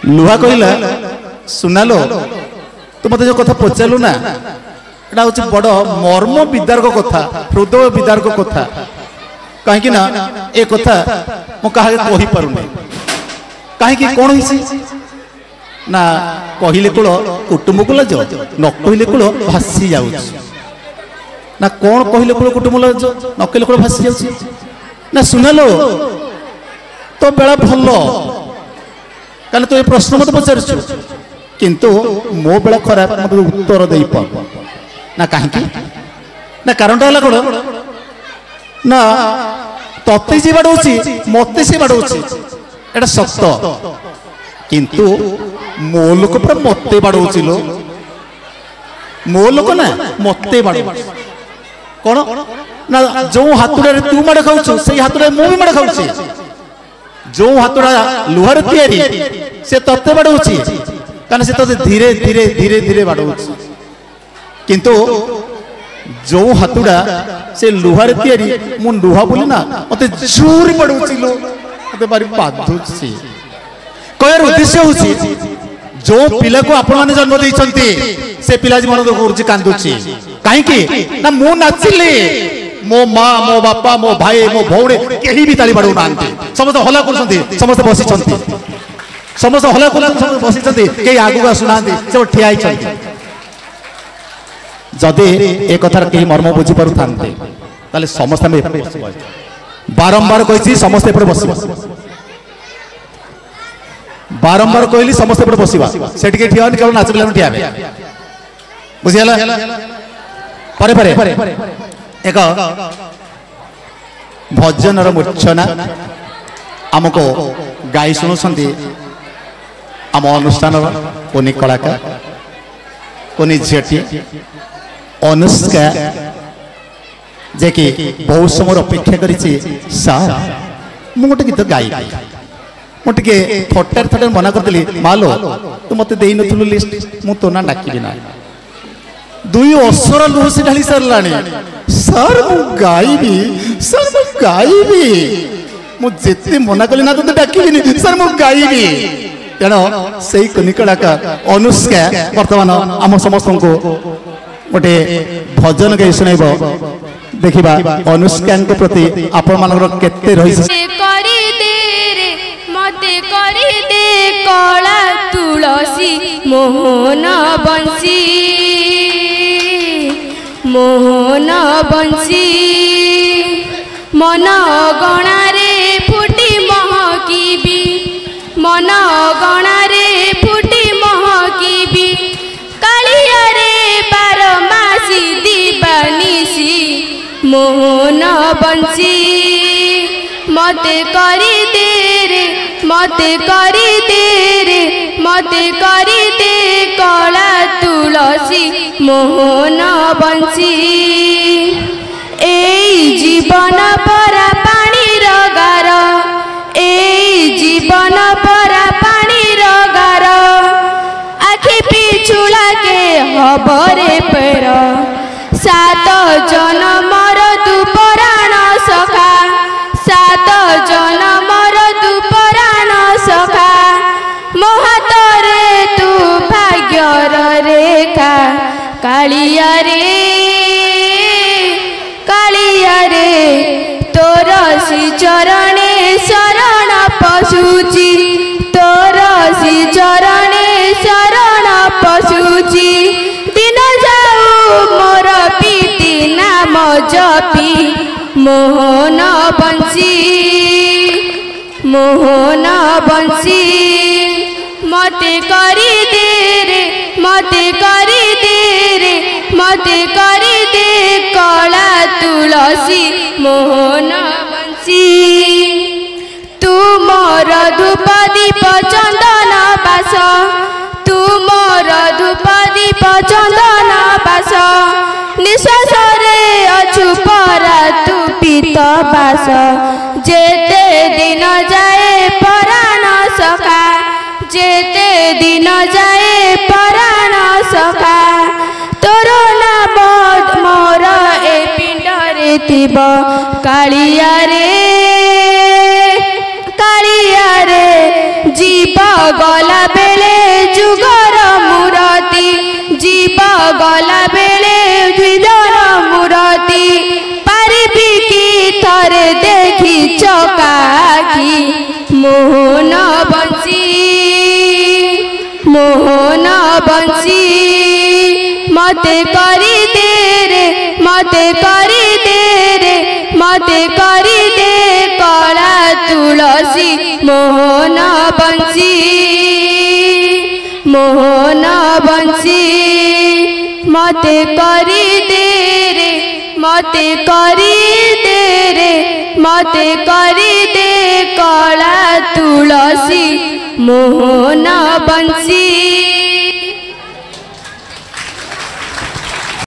लुहा कहला सुनालो तू मत जो कथा पचारू ना एटा हूँ बड़ मर्म विदारक कथा हृदय विदारक कथा कहीं ना ए कथा मु कहा कही पारुनी कहीं कौन ना कहले कूल कुटुंब को लज न कहले कूल भासी जाऊ ना कौन कहले कूल कुटुंब लज न कहले कूल भासी जाऊ ना सुनालो तो बेला भल कल तो ये प्रश्न मत पचार किंतु मो बेला खराब मत उत्तर दे ना कहीं ना कारण है कौन ना तते जी बाड़ौची मत से बाड़ौची एटा सत्य किंतु मो लोक पूरा मते बाड़ौची लो मो लोक ना मते बाड़ौची कौन ना जो हाथुड़ा तू माड़ खाऊ से हाथुड़ा मु भी माड़ खाऊची जो हाथुड़ा लुहार तैयारी से तते बाड़ौची कारण से तते धीरे धीरे धीरे धीरे बाड़ौची किंतु जो हाथुड़ा से लुहार तैयारी मु लुहा बोली ना मत जोर बाड़ौची लो मत भारी बाधुची कहर उद्देश्य होची जो पिला को आपण माने जन्म देइछंती से पिला जी मन दुख कांदुची काहे की ना मु नाचिले मो माँ मो बापा मो भाई मो भौणी केही भी ताली बाड़ू नांती समस्त हला करछंती समस्त बसिछंती समस्त हला करछंती समस्त बसिछंती केही आगु आसुनांती सब ठिया आइछंती जदि ए कथार केही मर्म बुझी पारु थांते ताले समस्त में बारंबार कहिछि समस्त एपरे बसिबा बारंबार कहली समस्त एपटे बसिबा सेठी के ठियानी केवल नाच पिला ठिया बुझियाला परे परे एक भजनर मूर्छना आमको गाई शुणुंट आम अनुष्ठान कोनी कलाकार कोनी झीटी अनुष्का जे कि बहुत समय अपेक्षा करिछि सार मु गोटे गीत गाई मुझे थटार थटार मना करदेली मालो तू मत दे नथुलु लिस्ट मु तो ना डाकिबी ना दुई असर लुह से ढाली सारलानी सर मु गाइबी मु जेते मना कली ना तो डाकिबी सर मु गाइबी तेणु से कनिकलाकार अनुष्का वर्तमान आम समस्त को गोटे भजन गाई सुनाइब देखिबा अनुष्का प्रति आपण मानकर केते रही मते करी दे कला तुलसी मोहन बंसी मन गणा रे फुटी महकीबी मन गणा रे फुटी महकीबी कालिया रे बारमासी दीवानिसी मोहन बंसी मते करी दे रे मते करी दे कला तुलसी मोहन बंसी एई जीवन परा पानी रगार एई जीवन परा पानी रगार आखि पिछुला के हबरे पेर सात जनमर तू पराण सखा सात जनमर तू पराण सखा मोहातरे तू भाग्यर रेखा कालिया रे तोर श्री चरणे शरण पशुची तोर श्री चरणे शरण पशुची दिन जाऊ मोर पीति नाम जपी मोहन बंसी मते करी दे रे मते करी दे कला तुलसी मोहन बंसी तू मोर धूप दीप चंदन बास तू मोर धूप दीप चंदन बास निश्वास रे अछु परा तू पीत बास जेते दिन जाए पराण सखा जेते दिन जाए पराण सखा तोर नाम मोर ए पिंडरे थिब कालिया रे जीव जीव गला बेले जुगर मुराती जीव गला बेले जुगर मुराती पारिबी की थरे देखी चकाखी मोहन बंसी मोहन बंसी मते करी दे रे मते करी दे रे मते करी दे कला तुलसी मोहन बंसी मोहन बंसी मते करी दे रे मते करी दे रे मते करी दे कला तुलसी मोहन बंसी।